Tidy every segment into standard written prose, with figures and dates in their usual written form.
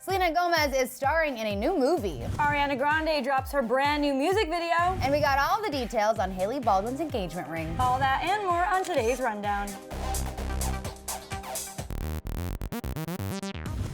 Selena Gomez is starring in a new movie. Ariana Grande drops her brand new music video. And we got all the details on Hailey Baldwin's engagement ring. All that and more on today's rundown.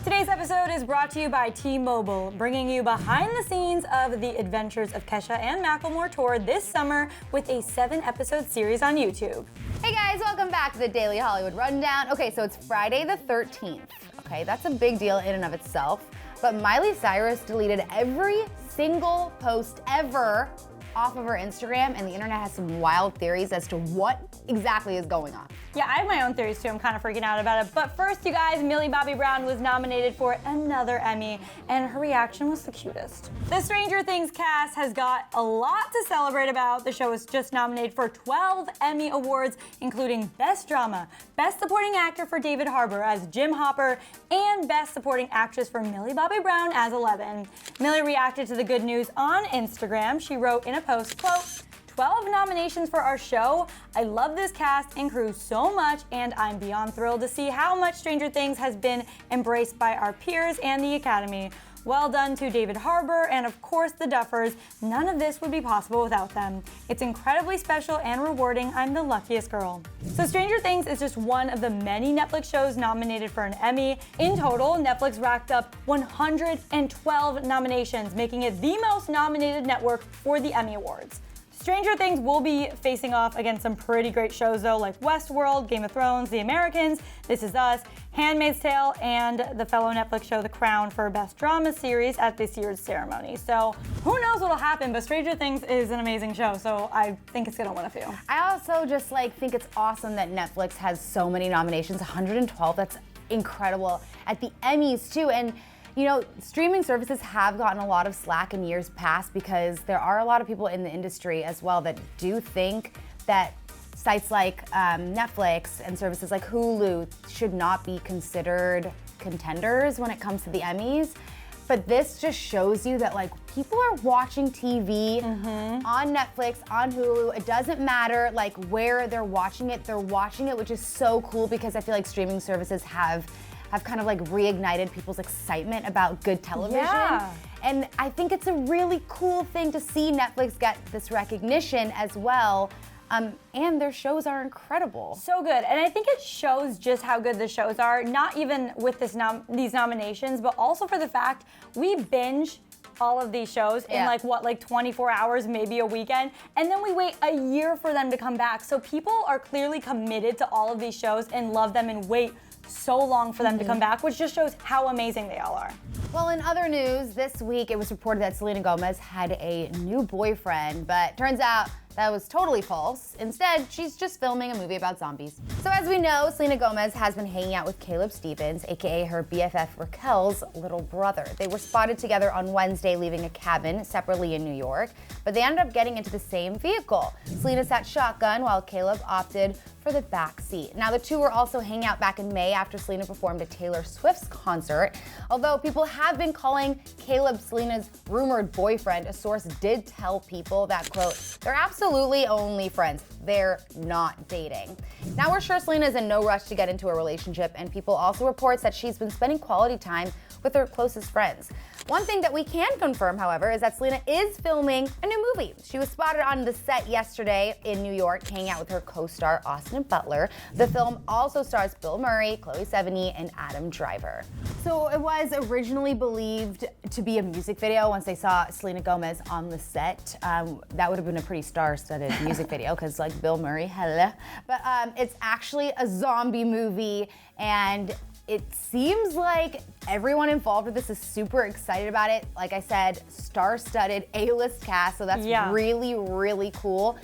Today's episode is brought to you by T-Mobile, bringing you behind the scenes of the adventures of Kesha and Macklemore tour this summer with a 7-episode series on YouTube. Hey guys, welcome back to the Daily Hollywood Rundown. Okay, so it's Friday the 13th. Okay, that's a big deal in and of itself. But Miley Cyrus deleted every single post ever off of her Instagram, and the internet has some wild theories as to what exactly is going on. Yeah, I have my own theories too. I'm kind of freaking out about it. But first, you guys, Millie Bobby Brown was nominated for another Emmy, and her reaction was the cutest. The Stranger Things cast has got a lot to celebrate about. The show was just nominated for 12 Emmy Awards, including Best Drama, Best Supporting Actor for David Harbour as Jim Hopper, and Best Supporting Actress for Millie Bobby Brown as Eleven. Millie reacted to the good news on Instagram. She wrote in a post, quote, 12 nominations for our show. I love this cast and crew so much, and I'm beyond thrilled to see how much Stranger Things has been embraced by our peers and the Academy. Well done to David Harbour and of course the Duffers. None of this would be possible without them. It's incredibly special and rewarding. I'm the luckiest girl. So Stranger Things is just one of the many Netflix shows nominated for an Emmy. In total, Netflix racked up 112 nominations, making it the most nominated network for the Emmy Awards. Stranger Things will be facing off against some pretty great shows though, like Westworld, Game of Thrones, The Americans, This Is Us, Handmaid's Tale, and the fellow Netflix show The Crown for Best Drama Series at this year's ceremony. So who knows what'll happen, but Stranger Things is an amazing show, so I think it's gonna win a few. I also just think it's awesome that Netflix has so many nominations, 112, that's incredible. At the Emmys too, and you know, streaming services have gotten a lot of slack in years past because there are a lot of people in the industry as well that do think that sites like Netflix and services like Hulu should not be considered contenders when it comes to the Emmys. But this just shows you that people are watching TV on Netflix, on Hulu. It doesn't matter where they're watching it, which is so cool because I feel like streaming services have kind of reignited people's excitement about good television. Yeah. And I think it's a really cool thing to see Netflix get this recognition as well. And their shows are incredible. So good, and I think it shows just how good the shows are, not even with these nominations, but also for the fact we binge all of these shows in 24 hours, maybe a weekend, and then we wait a year for them to come back. So people are clearly committed to all of these shows and love them and wait so long for them to come back, which just shows how amazing they all are. Well, in other news, this week it was reported that Selena Gomez had a new boyfriend, but turns out that was totally false. Instead, she's just filming a movie about zombies. So as we know, Selena Gomez has been hanging out with Caleb Stevens, aka her BFF Raquel's little brother. They were spotted together on Wednesday leaving a cabin separately in New York, but they ended up getting into the same vehicle. Selena sat shotgun while Caleb opted for the back seat. Now, the two were also hanging out back in May after Selena performed at Taylor Swift's concert. Although people have been calling Caleb Selena's rumored boyfriend, a source did tell People that, quote, they're absolutely only friends. They're not dating. Now, we're sure Selena's in no rush to get into a relationship, and People also reports that she's been spending quality time with her closest friends. One thing that we can confirm, however, is that Selena is filming a new movie. She was spotted on the set yesterday in New York, hanging out with her co-star Austin Butler. The film also stars Bill Murray, Chloe Sevigny, and Adam Driver. So it was originally believed to be a music video once they saw Selena Gomez on the set. That would have been a pretty star-studded music video because Bill Murray, hello. But it's actually a zombie movie, and it seems like everyone involved with this is super excited about it. Like I said, star-studded A-list cast, so that's really, really cool.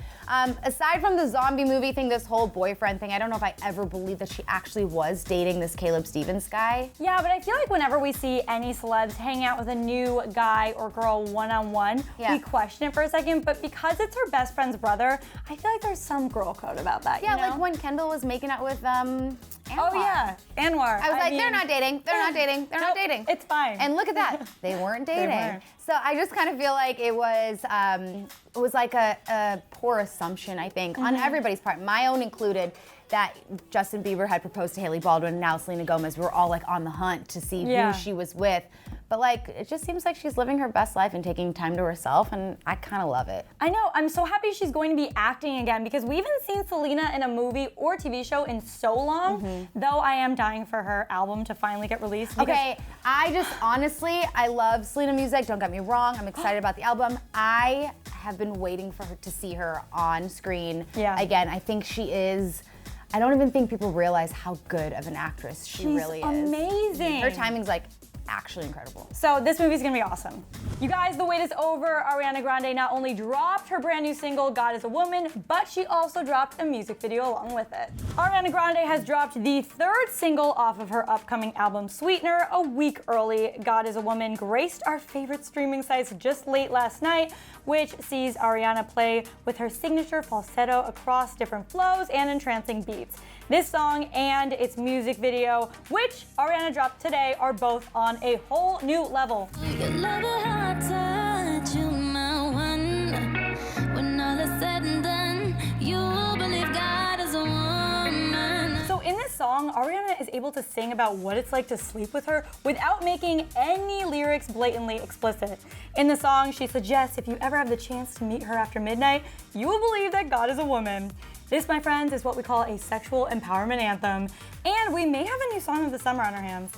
Aside from the zombie movie thing, this whole boyfriend thing, I don't know if I ever believed that she actually was dating this Caleb Stevens guy. Yeah, but I feel like whenever we see any celebs hang out with a new guy or girl one-on-one, we question it for a second, but because it's her best friend's brother, I feel like there's some girl code about that, Yeah, you know? like when Kendall was making out with Anwar. Oh yeah, Anwar. I was like, they're not dating, they're not dating, they're not dating. It's fine. And look at that, they weren't dating. They weren't. So I just kind of feel like it was like a poor assumption, I think, on everybody's part, my own included, that Justin Bieber had proposed to Hailey Baldwin, and now Selena Gomez. We were all on the hunt to see who she was with. but like, it just seems like she's living her best life and taking time to herself, and I kind of love it. I know, I'm so happy she's going to be acting again because we haven't seen Selena in a movie or TV show in so long, though I am dying for her album to finally get released. Okay, I just honestly, I love Selena music, don't get me wrong, I'm excited about the album. I have been waiting for her to see her on screen again. I think she is, I don't even think people realize how good of an actress she really is. Amazing. Her timing's like actually incredible. So this movie's gonna be awesome. You guys, the wait is over. Ariana Grande not only dropped her brand new single, God is a Woman, but she also dropped a music video along with it. Ariana Grande has dropped the third single off of her upcoming album Sweetener a week early. God is a Woman graced our favorite streaming sites just late last night, which sees Ariana play with her signature falsetto across different flows and entrancing beats. This song and its music video, which Ariana dropped today, are both on a whole new level. So in this song, Ariana is able to sing about what it's like to sleep with her without making any lyrics blatantly explicit. In the song, she suggests if you ever have the chance to meet her after midnight, you will believe that God is a woman. This, my friends, is what we call a sexual empowerment anthem, and we may have a new song of the summer on our hands.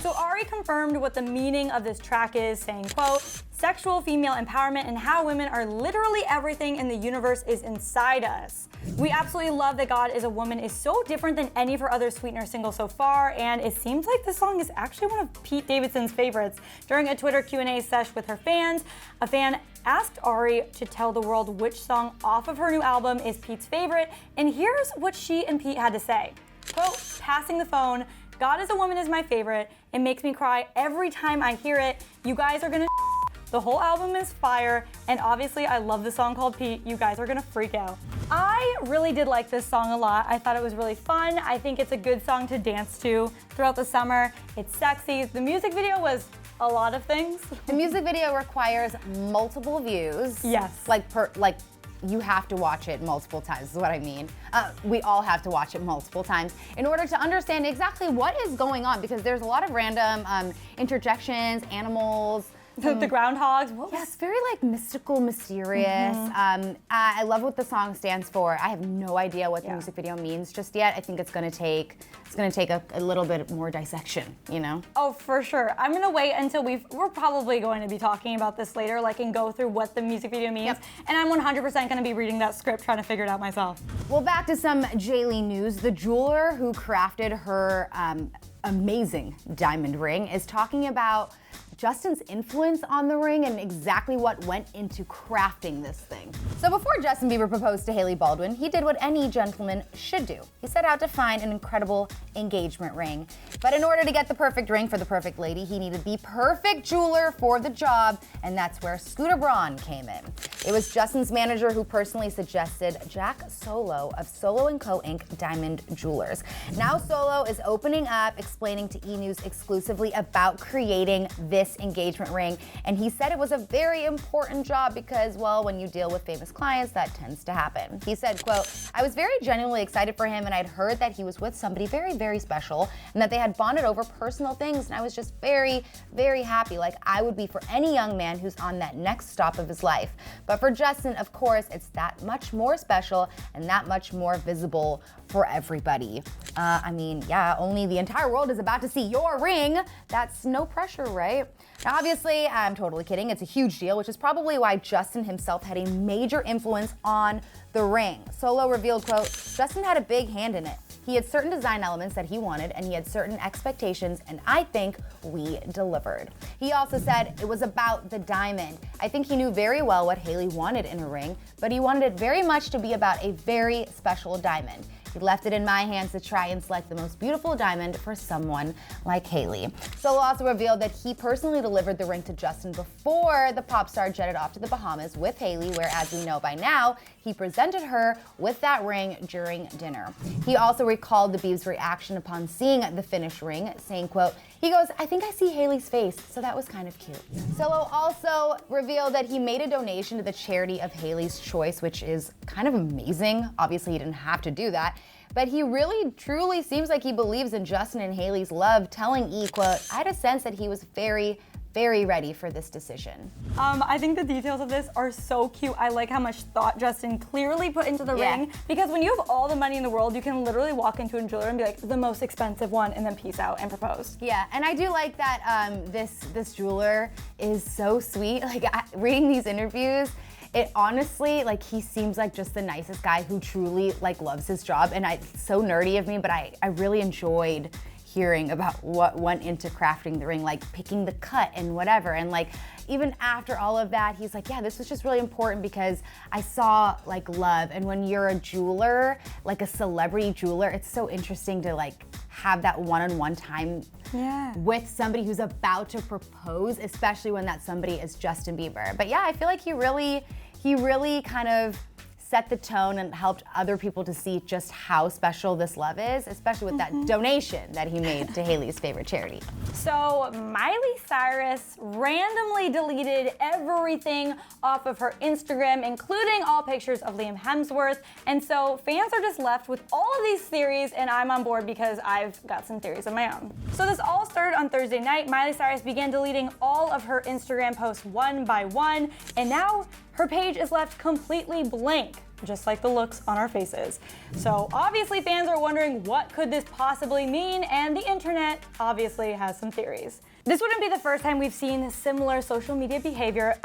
So Ari confirmed what the meaning of this track is, saying, quote, sexual female empowerment and how women are literally everything in the universe is inside us. We absolutely love that God is a Woman is so different than any of her other Sweetener singles so far, and it seems like this song is actually one of Pete Davidson's favorites. During a Twitter Q&A sesh with her fans, a fan asked Ari to tell the world which song off of her new album is Pete's favorite, and here's what she and Pete had to say. Quote, passing the phone, God is a Woman is my favorite. It makes me cry every time I hear it. You guys are gonna the whole album is fire, and obviously I love the song called Pete. You guys are gonna freak out. I really did like this song a lot. I thought it was really fun. I think it's a good song to dance to throughout the summer. It's sexy. The music video was a lot of things. The music video requires multiple views. Yes. Like you have to watch it multiple times, is what I mean. We all have to watch it multiple times in order to understand exactly what is going on, because there's a lot of random interjections, animals. The groundhogs. Yes, very like mystical, mysterious. I love what the song stands for. I have no idea what the music video means just yet. I think it's gonna take a little bit more dissection, you know? Oh, for sure. I'm gonna wait until we're probably going to be talking about this later, like, and go through what the music video means. Yep. And I'm 100% gonna be reading that script, trying to figure it out myself. Well, back to some Hailey news. The jeweler who crafted her amazing diamond ring is talking about Justin's influence on the ring and exactly what went into crafting this thing. So before Justin Bieber proposed to Hailey Baldwin, he did what any gentleman should do. He set out to find an incredible engagement ring. But in order to get the perfect ring for the perfect lady, he needed the perfect jeweler for the job, and that's where Scooter Braun came in. It was Justin's manager who personally suggested Jack Solo of Solo & Co. Inc. Diamond Jewelers. Now Solo is opening up, explaining to E! News exclusively about creating this engagement ring, and he said it was a very important job because, well, when you deal with famous clients, that tends to happen. He said, quote, I was very genuinely excited for him, and I'd heard that he was with somebody very, very special and that they had bonded over personal things, and I was just very, very happy, like I would be for any young man who's on that next stop of his life. But for Justin, of course, it's that much more special and that much more visible for everybody. I mean, yeah, only the entire world is about to see your ring. That's no pressure, right? Now, obviously, I'm totally kidding. It's a huge deal, which is probably why Justin himself had a major influence on the ring. Solo revealed, quote, Justin had a big hand in it. He had certain design elements that he wanted, and he had certain expectations, and I think we delivered. He also said it was about the diamond. I think he knew very well what Hailey wanted in a ring, but he wanted it very much to be about a very special diamond. He left it in my hands to try and select the most beautiful diamond for someone like Hailey. Solo also revealed that he personally delivered the ring to Justin before the pop star jetted off to the Bahamas with Hailey, where, as we know by now, he presented her with that ring during dinner. He also recalled the Biebs' reaction upon seeing the finished ring, saying, quote, He goes, I think I see Hailey's face, so that was kind of cute. Solo also revealed that he made a donation to the charity of Hailey's choice, which is kind of amazing. Obviously, he didn't have to do that. But he really, truly seems like he believes in Justin and Hailey's love, telling E! quote, I had a sense that he was very ready for this decision. I think the details of this are so cute. I like how much thought Justin clearly put into the ring, because when you have all the money in the world, you can literally walk into a jeweler and be like, the most expensive one, and then peace out and propose. Yeah, and I do like that this jeweler is so sweet. Like, reading these interviews, it honestly, like, he seems like just the nicest guy who truly, like, loves his job. And it's so nerdy of me, but I really enjoyed hearing about what went into crafting the ring, like picking the cut and whatever. And like, even after all of that, he's like, yeah, this was just really important because I saw like love. And when you're a jeweler, like a celebrity jeweler, it's so interesting to like have that one-on-one time with somebody who's about to propose, especially when that somebody is Justin Bieber. But yeah, I feel like he really kind of set the tone and helped other people to see just how special this love is, especially with that donation that he made to Hailey's favorite charity. So Miley Cyrus randomly deleted everything off of her Instagram, including all pictures of Liam Hemsworth. And so fans are just left with all of these theories, and I'm on board because I've got some theories of my own. So this all started on Thursday night. Miley Cyrus began deleting all of her Instagram posts one by one, and now her page is left completely blank, just like the looks on our faces. So obviously fans are wondering what could this possibly mean, and the internet obviously has some theories. This wouldn't be the first time we've seen similar social media behavior,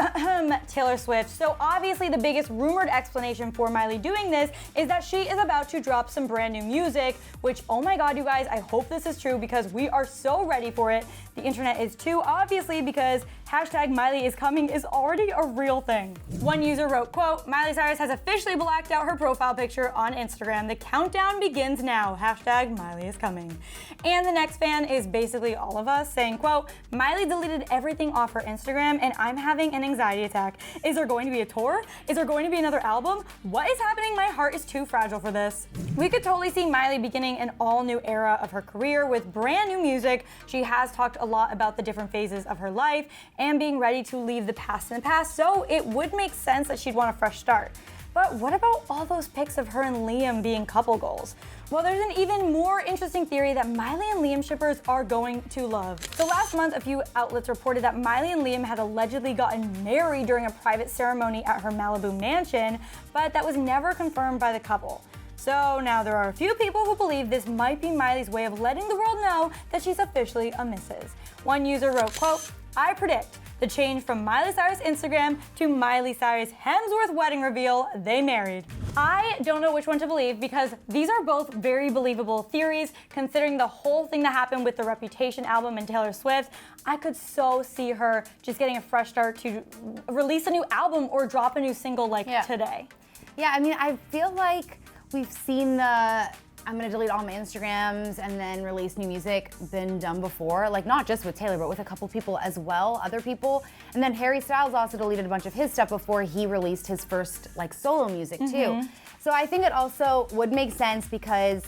Taylor Swift. So obviously the biggest rumored explanation for Miley doing this is that she is about to drop some brand new music, which, oh my God, you guys, I hope this is true because we are so ready for it. The internet is too, obviously, because hashtag Miley is coming is already a real thing. One user wrote, quote, Miley Cyrus has officially blacked out her profile picture on Instagram. The countdown begins now. Hashtag Miley is coming. And the next fan is basically all of us saying, quote, Miley deleted everything off her Instagram and I'm having an anxiety attack. Is there going to be a tour? Is there going to be another album? What is happening? My heart is too fragile for this. We could totally see Miley beginning an all new era of her career with brand new music. She has talked a lot about the different phases of her life and being ready to leave the past in the past, so it would make sense that she'd want a fresh start. But what about all those pics of her and Liam being couple goals? Well, there's an even more interesting theory that Miley and Liam shippers are going to love. So last month, a few outlets reported that Miley and Liam had allegedly gotten married during a private ceremony at her Malibu mansion, but that was never confirmed by the couple. So now there are a few people who believe this might be Miley's way of letting the world know that she's officially a Mrs. One user wrote, quote, I predict the change from Miley Cyrus Instagram to Miley Cyrus Hemsworth wedding reveal, they married. I don't know which one to believe because these are both very believable theories considering the whole thing that happened with the Reputation album and Taylor Swift. I could so see her just getting a fresh start to release a new album or drop a new single like today. Yeah, I mean, I feel like we've seen the I'm gonna delete all my Instagrams and then release new music been done before, like not just with Taylor, but with a couple people as well, other people. And then Harry Styles also deleted a bunch of his stuff before he released his first like solo music too. So I think it also would make sense because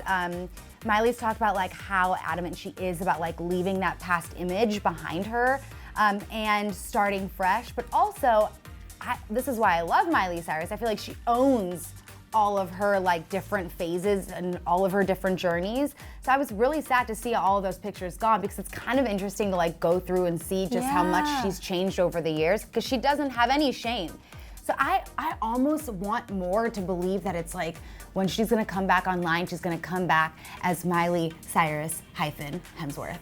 Miley's talked about like how adamant she is about like leaving that past image behind her and starting fresh. But also, this is why I love Miley Cyrus. I feel like she owns all of her like different phases and all of her different journeys. So I was really sad to see all of those pictures gone because it's kind of interesting to like go through and see just how much she's changed over the years because she doesn't have any shame. So I almost want more to believe that it's like when she's gonna come back online, she's gonna come back as Miley Cyrus Hemsworth.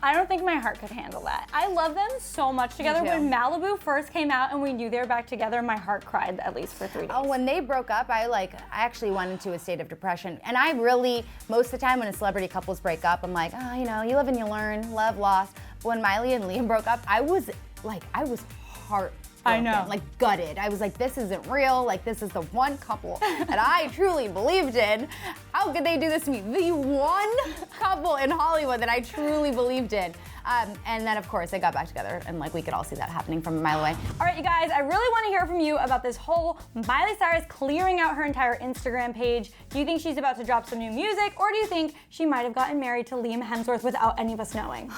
I don't think my heart could handle that. I love them so much together. When Malibu first came out and we knew they were back together, my heart cried at least for 3 days. Oh, when they broke up, I actually went into a state of depression. And I really, most of the time when a celebrity couples break up, I'm like, oh, you know, you live and you learn, love, loss. But when Miley and Liam broke up, I was heartbroken. I know. Like gutted. I was like, this isn't real. Like this is the one couple that I truly believed in. How could they do this to me? The one couple in Hollywood that I truly believed in. And then of course they got back together and like we could all see that happening from a mile away. All right, you guys, I really want to hear from you about this whole Miley Cyrus clearing out her entire Instagram page. Do you think she's about to drop some new music or do you think she might have gotten married to Liam Hemsworth without any of us knowing?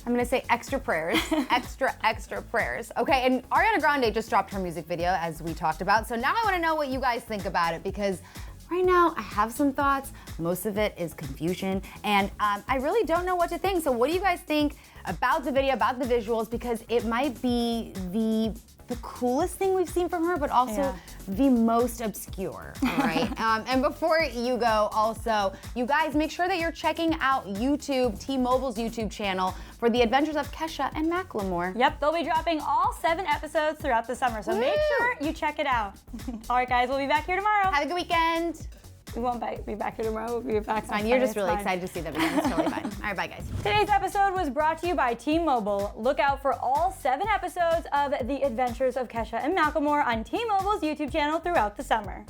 I'm gonna say extra prayers, extra prayers. Okay, and Ariana Grande just dropped her music video, as we talked about. So now I wanna know what you guys think about it, because right now I have some thoughts. Most of it is confusion, and I really don't know what to think. So what do you guys think about the video, about the visuals? Because it might be the coolest thing we've seen from her, but also the most obscure, all right? And before you go, also, you guys make sure that you're checking out YouTube, T-Mobile's YouTube channel, for the adventures of Kesha and Macklemore. Yep, they'll be dropping all 7 episodes throughout the summer, so make sure you check it out. All right, guys, we'll be back here tomorrow. Have a good weekend. We won't be back here tomorrow. We'll be back. It's fine. You're just really excited to see them again. It's totally fine. All right, bye, guys. Today's episode was brought to you by T-Mobile. Look out for all 7 episodes of The Adventures of Kesha and Macklemore on T-Mobile's YouTube channel throughout the summer.